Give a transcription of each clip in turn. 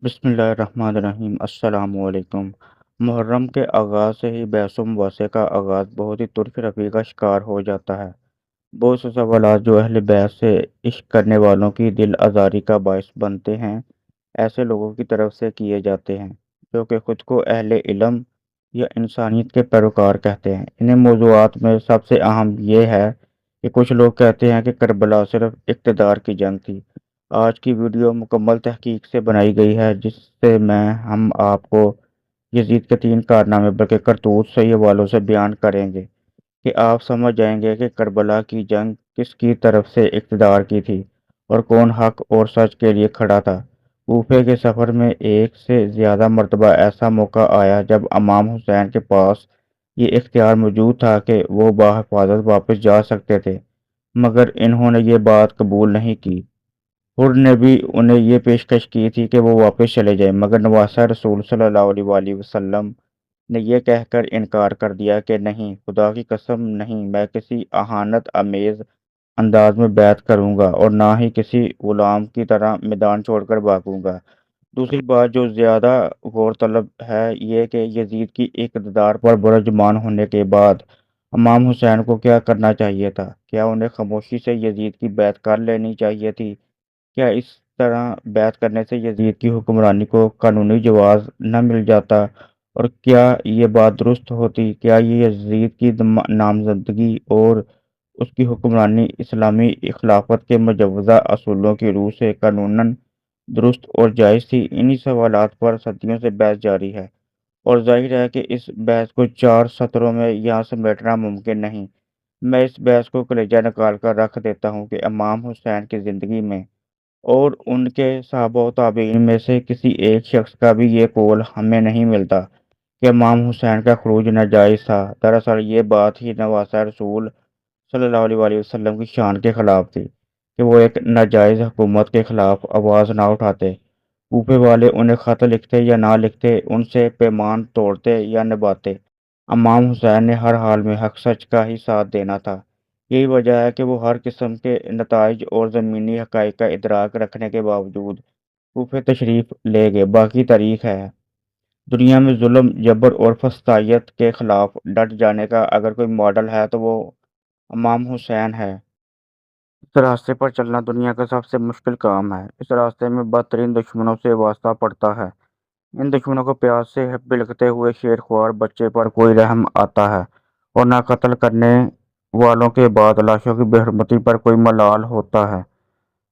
بسم اللہ الرحمن الرحیم السلام علیکم۔ محرم کے آغاز سے ہی بحث و مباحثے کا آغاز بہت ہی طرف رفیع کا شکار ہو جاتا ہے۔ بہت سے سوالات جو اہل بیت سے عشق کرنے والوں کی دل آزاری کا باعث بنتے ہیں ایسے لوگوں کی طرف سے کیے جاتے ہیں جو کہ خود کو اہل علم یا انسانیت کے پیروکار کہتے ہیں۔ انہیں موضوعات میں سب سے اہم یہ ہے کہ کچھ لوگ کہتے ہیں کہ کربلا صرف اقتدار کی جنگ تھی۔ آج کی ویڈیو مکمل تحقیق سے بنائی گئی ہے جس سے ہم آپ کو یزید کے 3 کارنامے بلکہ کرتوت صحیح حوالوں سے بیان کریں گے کہ آپ سمجھ جائیں گے کہ کربلا کی جنگ کس کی طرف سے اقتدار کی تھی اور کون حق اور سچ کے لیے کھڑا تھا۔ کوفے کے سفر میں ایک سے زیادہ مرتبہ ایسا موقع آیا جب امام حسین کے پاس یہ اختیار موجود تھا کہ وہ بحفاظت واپس جا سکتے تھے، مگر انہوں نے یہ بات قبول نہیں کی۔ حر نے بھی انہیں یہ پیشکش کی تھی کہ وہ واپس چلے جائیں، مگر نواسہ رسول صلی اللہ علیہ وآلہ وسلم نے یہ کہہ کر انکار کر دیا کہ نہیں، خدا کی قسم نہیں، میں کسی اہانت آمیز انداز میں بیعت کروں گا اور نہ ہی کسی غلام کی طرح میدان چھوڑ کر بھاگوں گا۔ دوسری بات جو زیادہ غور طلب ہے یہ کہ یزید کی اقتدار پر برجمان ہونے کے بعد امام حسین کو کیا کرنا چاہیے تھا؟ کیا انہیں خاموشی سے یزید کی بیعت کر لینی چاہیے تھی؟ کیا اس طرح بیعت کرنے سے یزید کی حکمرانی کو قانونی جواز نہ مل جاتا؟ اور کیا یہ بات درست ہوتی؟ کیا یہ یزید کی نامزدگی اور اس کی حکمرانی اسلامی خلافت کے مجوزہ اصولوں کی روح سے قانوناً درست اور جائز تھی؟ انہی سوالات پر صدیوں سے بحث جاری ہے، اور ظاہر ہے کہ اس بحث کو 4 سطروں میں یہاں سمیٹنا ممکن نہیں۔ میں اس بحث کو کلیجہ نکال کر رکھ دیتا ہوں کہ امام حسین کی زندگی میں اور ان کے صحابہ و تابعین میں سے کسی ایک شخص کا بھی یہ قول ہمیں نہیں ملتا کہ امام حسین کا خروج ناجائز تھا۔ دراصل یہ بات ہی نواسہ رسول صلی اللہ علیہ وآلہ وسلم کی شان کے خلاف تھی کہ وہ ایک ناجائز حکومت کے خلاف آواز نہ اٹھاتے۔ کوفے والے انہیں خط لکھتے یا نہ لکھتے، ان سے پیمان توڑتے یا نبھاتے، امام حسین نے ہر حال میں حق سچ کا ہی ساتھ دینا تھا۔ یہی وجہ ہے کہ وہ ہر قسم کے نتائج اور زمینی حقائق کا ادراک رکھنے کے باوجود کوفے تشریف لے گئے۔ باقی تاریخ ہے۔ دنیا میں ظلم، جبر اور فسطائیت کے خلاف ڈٹ جانے کا اگر کوئی ماڈل ہے تو وہ امام حسین ہے۔ اس راستے پر چلنا دنیا کا سب سے مشکل کام ہے۔ اس راستے میں بدترین دشمنوں سے واسطہ پڑتا ہے۔ ان دشمنوں کو پیاس سے بلکتے ہوئے شیرخوار بچے پر کوئی رحم آتا ہے اور نہ قتل کرنے والوں کے بعد لاشوں کی بے حرمتی پر کوئی ملال ہوتا ہے۔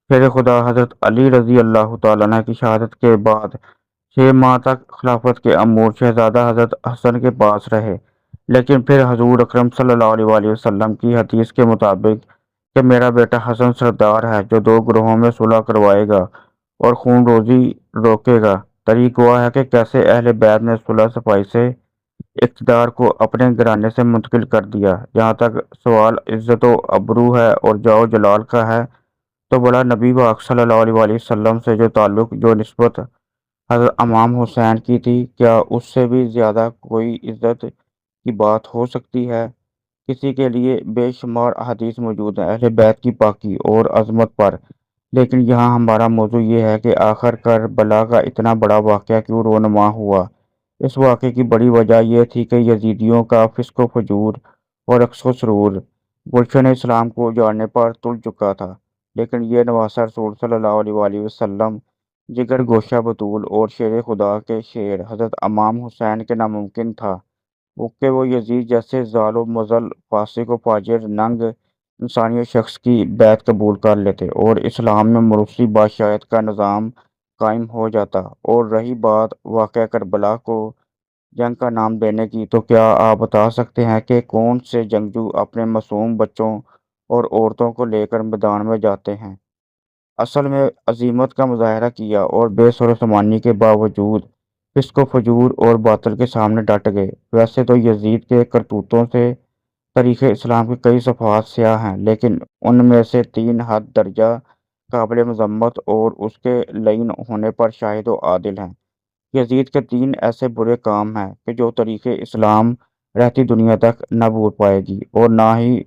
شیر خدا حضرت علی رضی اللہ تعالیٰ عنہ کی شہادت کے بعد 6 ماہ تک خلافت کے امور شہزادہ حضرت حسن کے پاس رہے، لیکن پھر حضور اکرم صلی اللہ علیہ وآلہ وسلم کی حدیث کے مطابق کہ میرا بیٹا حسن سردار ہے جو 2 گروہوں میں صلح کروائے گا اور خون روزی روکے گا، تاریخ گواہ ہے کہ کیسے اہل بیت نے صلح صفائی سے اقتدار کو اپنے گھرانے سے منتقل کر دیا۔ جہاں تک سوال عزت و ابرو ہے اور جاہ و جلال کا ہے تو بلا نبی پاک صلی اللہ علیہ وآلہ وسلم سے جو تعلق، جو نسبت حضرت امام حسین کی تھی، کیا اس سے بھی زیادہ کوئی عزت کی بات ہو سکتی ہے؟ کسی کے لیے بے شمار احادیث موجود ہیں اہل بیت کی پاکی اور عظمت پر، لیکن یہاں ہمارا موضوع یہ ہے کہ آخر کربلا کا اتنا بڑا واقعہ کیوں رونما ہوا۔ اس واقعے کی بڑی وجہ یہ تھی کہ یزیدیوں کا فسق و فجور اور رقص و سرور گلشن اسلام کو اجاڑنے پر تل چکا تھا، لیکن یہ نواسہ رسول صلی اللہ علیہ وآلہ وسلم، جگر گوشہ بطول اور شیر خدا کے شیر حضرت امام حسین کے ناممکن تھا کہ وہ یزید جیسے ضال و مضل، فاسق و فاجر، ننگ انسانیت شخص کی بیعت قبول کر لیتے اور اسلام میں موروثی بادشاہت کا نظام قائم ہو جاتا۔ اور رہی بات واقعہ کربلا کو جنگ کا نام دینے کی، تو کیا آپ بتا سکتے ہیں کہ کون سے جنگجو اپنے معصوم بچوں اور عورتوں کو لے کر میدان میں جاتے ہیں؟ اصل میں عزیمت کا مظاہرہ کیا اور بے سر و سامانی کے باوجود فسق و فجور اور باطل کے سامنے ڈٹ گئے۔ ویسے تو یزید کے کرتوتوں سے تاریخ اسلام کے کئی صفحات سیاہ ہیں، لیکن ان میں سے 3 حد درجہ قابل مذمت اور اس کے لعین ہونے پر شاہد و عادل ہیں۔ یزید کے 3 ایسے برے کام ہیں کہ جو تاریخ اسلام رہتی دنیا تک نہ بھول پائے گی اور نہ ہی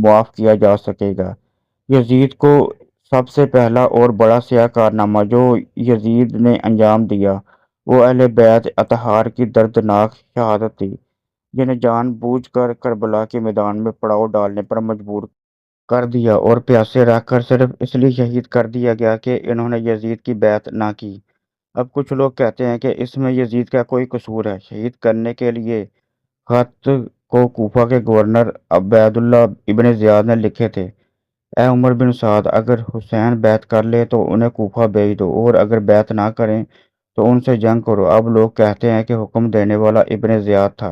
معاف کیا جا سکے گا۔ یزید کو سب سے پہلا اور بڑا سیاہ کارنامہ جو یزید نے انجام دیا وہ اہل بیت اطہار کی دردناک شہادت تھی، جنہیں جان بوجھ کر کربلا کے میدان میں پڑاؤ ڈالنے پر مجبور کر دیا اور پیاسے رکھ کر صرف اس لیے شہید کر دیا گیا کہ انہوں نے یزید کی بیعت نہ کی۔ اب کچھ لوگ کہتے ہیں کہ اس میں یزید کا کوئی قصور ہے۔ شہید کرنے کے لیے خط کو کوفہ کے گورنر عبید اللہ ابن زیاد نے لکھے تھے: اے عمر بن سعد، اگر حسین بیعت کر لے تو انہیں کوفہ بھیج دو، اور اگر بیعت نہ کریں تو ان سے جنگ کرو۔ اب لوگ کہتے ہیں کہ حکم دینے والا ابن زیاد تھا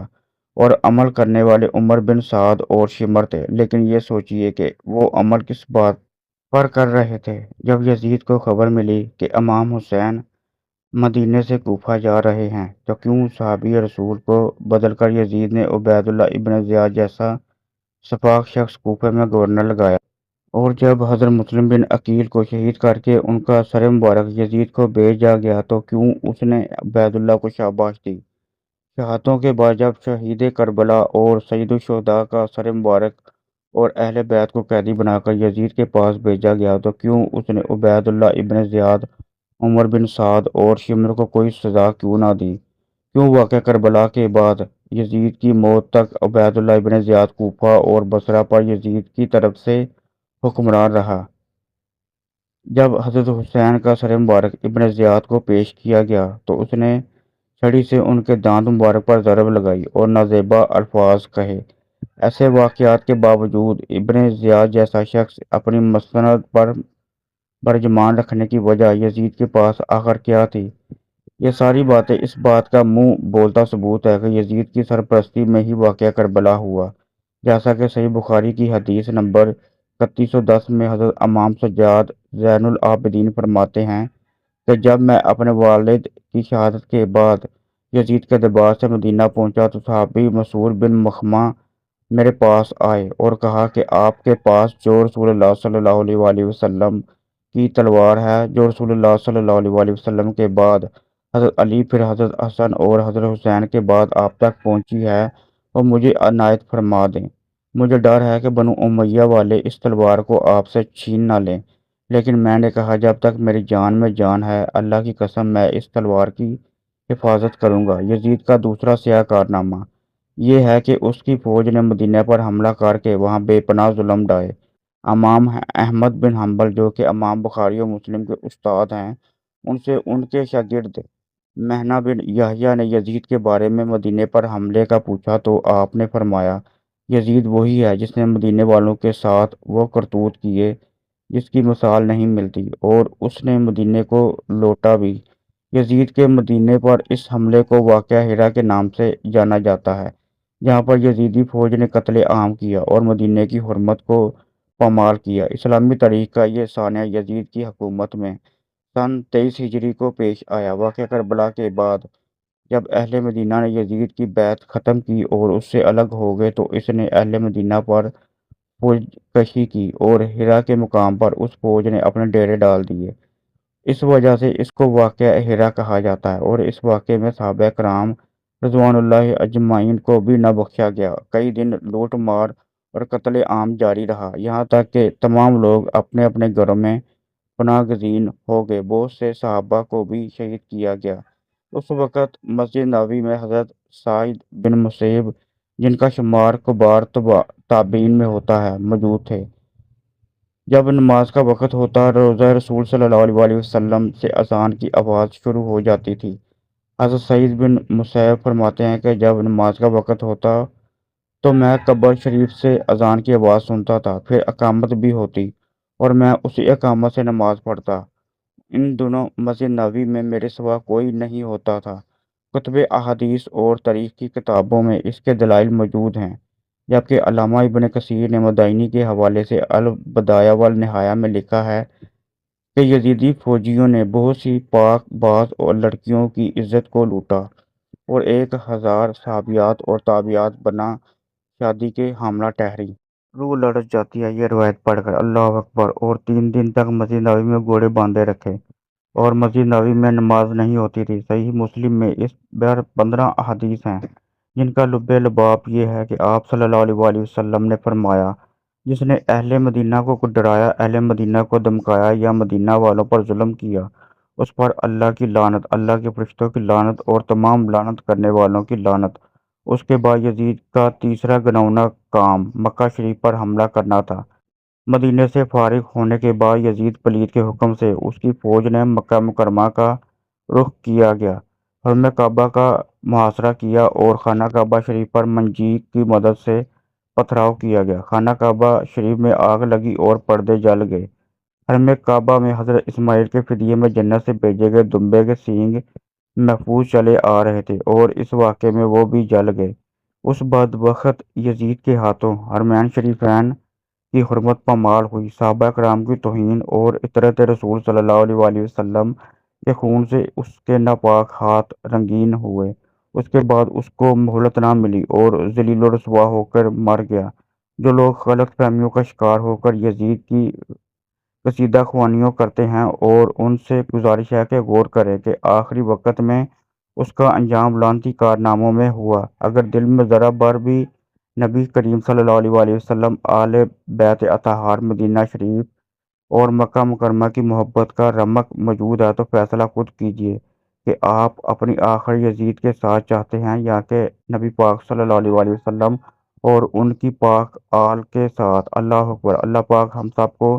اور عمل کرنے والے عمر بن سعد اور شمر تھے، لیکن یہ سوچئے کہ وہ عمل کس بات پر کر رہے تھے۔ جب یزید کو خبر ملی کہ امام حسین مدینے سے کوفہ جا رہے ہیں تو کیوں صحابی رسول کو بدل کر یزید نے عبید اللہ ابن زیاد جیسا سپاک شخص کوفہ میں گورنر لگایا؟ اور جب حضرت مسلم بن عقیل کو شہید کر کے ان کا سر مبارک یزید کو بھیجا گیا تو کیوں اس نے عبید اللہ کو شاباش دی؟ شہادتوں کے بعد جب شہید کربلا اور سید الشہداء کا سر مبارک اور اہل بیت کو قیدی بنا کر یزید کے پاس بھیجا گیا تو کیوں اس نے عبید اللہ ابن زیاد، عمر بن سعد اور شمر کو کوئی سزا کیوں نہ دی؟ کیوں واقعہ کربلا کے بعد یزید کی موت تک عبید اللہ ابن زیاد کوفہ اور بصرہ پر یزید کی طرف سے حکمران رہا؟ جب حضرت حسین کا سر مبارک ابن زیاد کو پیش کیا گیا تو اس نے چھڑی سے ان کے دانت مبارک پر ضرب لگائی اور نازیبا الفاظ کہے۔ ایسے واقعات کے باوجود ابن زیاد جیسا شخص اپنی مسند پر برجمان رکھنے کی وجہ یزید کے پاس آخر کیا تھی؟ یہ ساری باتیں اس بات کا منہ بولتا ثبوت ہے کہ یزید کی سرپرستی میں ہی واقعہ کربلا ہوا، جیسا کہ صحیح بخاری کی حدیث نمبر 3110 میں حضرت امام سجاد زین العابدین فرماتے ہیں کہ جب میں اپنے والد کی شہادت کے بعد یزید کے دربار سے مدینہ پہنچا تو صحابی مسعود بن مخرمہ میرے پاس آئے اور کہا کہ آپ کے پاس جو رسول اللہ صلی اللہ علیہ وآلہ وسلم کی تلوار ہے، جو رسول اللہ صلی اللہ علیہ وآلہ وسلم کے بعد حضرت علی، پھر حضرت حسن اور حضرت حسین کے بعد آپ تک پہنچی ہے، اور مجھے عنایت فرما دیں۔ مجھے ڈر ہے کہ بنو امیہ والے اس تلوار کو آپ سے چھین نہ لیں۔ لیکن میں نے کہا جب تک میری جان میں جان ہے، اللہ کی قسم میں اس تلوار کی حفاظت کروں گا۔ یزید کا دوسرا سیاہ کارنامہ یہ ہے کہ اس کی فوج نے مدینہ پر حملہ کر کے وہاں بے پناہ ظلم ڈھائے۔ امام احمد بن حنبل جو کہ امام بخاری و مسلم کے استاد ہیں، ان سے ان کے شاگرد مہنا بن یحییٰ نے یزید کے بارے میں مدینے پر حملے کا پوچھا تو آپ نے فرمایا یزید وہی ہے جس نے مدینے والوں کے ساتھ وہ کرتوت کیے جس کی مثال نہیں ملتی، اور اس نے مدینے کو لوٹا بھی۔ یزید کے مدینے پر اس حملے کو واقعہ ہرا کے نام سے جانا جاتا ہے، جہاں پر یزیدی فوج نے قتل عام کیا اور مدینے کی حرمت کو پامال کیا۔ اسلامی تاریخ کا یہ سانحہ یزید کی حکومت میں سن 23 ہجری کو پیش آیا۔ واقعہ کربلا کے بعد جب اہل مدینہ نے یزید کی بیعت ختم کی اور اس سے الگ ہو گئے تو اس نے اہل مدینہ پر فوج کشی کی اور ہرا کے مقام پر اس فوج نے اپنے ڈیرے ڈال دیے۔ اس وجہ سے اس کو واقعہ ہرا کہا جاتا ہے، اور اس واقعے میں صحابہ کرام رضوان اللہ اجمعین کو بھی نہ بخشا گیا۔ کئی دن لوٹ مار اور قتل عام جاری رہا، یہاں تک کہ تمام لوگ اپنے اپنے گھروں میں پناہ گزین ہو گئے۔ بہت سے صحابہ کو بھی شہید کیا گیا۔ اس وقت مسجد نبوی میں حضرت سعید بن مسیب، جن کا شمار کبار تابعین میں ہوتا ہے، موجود تھے۔ جب نماز کا وقت ہوتا، روضہ رسول صلی اللہ علیہ وآلہ وسلم سے اذان کی آواز شروع ہو جاتی تھی۔ حضرت سعید بن مسیب فرماتے ہیں کہ جب نماز کا وقت ہوتا تو میں قبر شریف سے اذان کی آواز سنتا تھا، پھر اقامت بھی ہوتی اور میں اسی اقامت سے نماز پڑھتا۔ ان دنوں مسجد نبوی میں میرے سوا کوئی نہیں ہوتا تھا۔ کتب احادیث اور تاریخ کی کتابوں میں اس کے دلائل موجود ہیں، جبکہ علامہ ابن کثیر نے مدائنی کے حوالے سے البدایہ والنہایہ میں لکھا ہے کہ یزیدی فوجیوں نے بہت سی پاک باز اور لڑکیوں کی عزت کو لوٹا اور 1000 صحابیات اور تابعیات بنا شادی کے حاملہ ٹھہری۔ روح لرز جاتی ہے یہ روایت پڑھ کر، اللہ اکبر! اور 3 دن تک مسجد نبوی میں گھوڑے باندھے رکھے اور مسجد نبوی میں نماز نہیں ہوتی تھی۔ صحیح مسلم میں اس پر 15 احادیث ہیں، جن کا لب لباب یہ ہے کہ آپ صلی اللہ علیہ وآلہ وسلم نے فرمایا جس نے اہل مدینہ کو ڈرایا، اہل مدینہ کو دھمکایا یا مدینہ والوں پر ظلم کیا، اس پر اللہ کی لعنت، اللہ کے فرشتوں کی لعنت اور تمام لعنت کرنے والوں کی لعنت۔ اس کے بعد یزید کا تیسرا گھناؤنا کام مکہ شریف پر حملہ کرنا تھا۔ مدینے سے فارغ ہونے کے بعد یزید پلید کے حکم سے اس کی فوج نے مکہ مکرمہ کا رخ کیا گیا، حرم کعبہ کا محاصرہ کیا اور خانہ کعبہ شریف پر منجنیق کی مدد سے پتھراؤ کیا گیا۔ خانہ کعبہ شریف میں آگ لگی اور پردے جل گئے۔ حرم کعبہ میں حضرت اسماعیل کے فدیے میں جنت سے بھیجے گئے دمبے کے سینگ محفوظ چلے آ رہے تھے اور اس واقعے میں وہ بھی جل گئے۔ اس بدبخت یزید کے ہاتھوں حرمین شریفین کی حرمت پامال ہوئی، صحابہ کرام کی توہین اور عترت رسول صلی اللہ علیہ وآلہ وسلم کے خون سے اس کے ناپاک ہاتھ رنگین ہوئے۔ اس کے بعد اس کو مہلت نہ ملی اور ذلیل و رسوا ہو کر مر گیا۔ جو لوگ غلط فہمیوں کا شکار ہو کر یزید کی کشیدہ خوانیوں کرتے ہیں اور ان سے گزارش ہے کہ غور کریں کہ آخری وقت میں اس کا انجام لعنتی کارناموں میں ہوا۔ اگر دل میں ذرا بھر بھی نبی کریم صلی اللہ علیہ وآلہ وسلم، اہل بیت اطہار، مدینہ شریف اور مکہ مکرمہ کی محبت کا رمق موجود ہے تو فیصلہ خود کیجئے کہ آپ اپنی آخر یزید کے ساتھ چاہتے ہیں یا کہ نبی پاک صلی اللہ علیہ وآلہ وسلم اور ان کی پاک آل کے ساتھ۔ اللہ اکبر۔ اللہ پاک ہم سب کو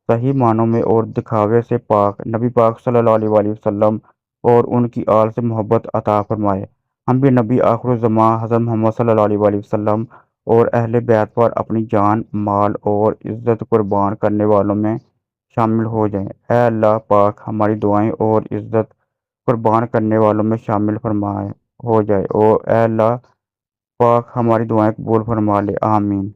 صحیح معنوں میں اور دکھاوے سے پاک نبی پاک صلی اللہ علیہ وآلہ وسلم اور ان کی آل سے محبت عطا فرمائے۔ ہم بھی نبی آخر الزماں حضرت محمد صلی اللہ علیہ وآلہ وسلم اور اہل بیت پر اپنی جان، مال اور عزت قربان کرنے والوں میں شامل ہو جائیں۔ اے اللہ پاک ہماری دعائیں اور عزت قربان کرنے والوں میں شامل فرمائے ہو جائے، اور اے اللہ پاک ہماری دعائیں قبول فرما لے، آمین۔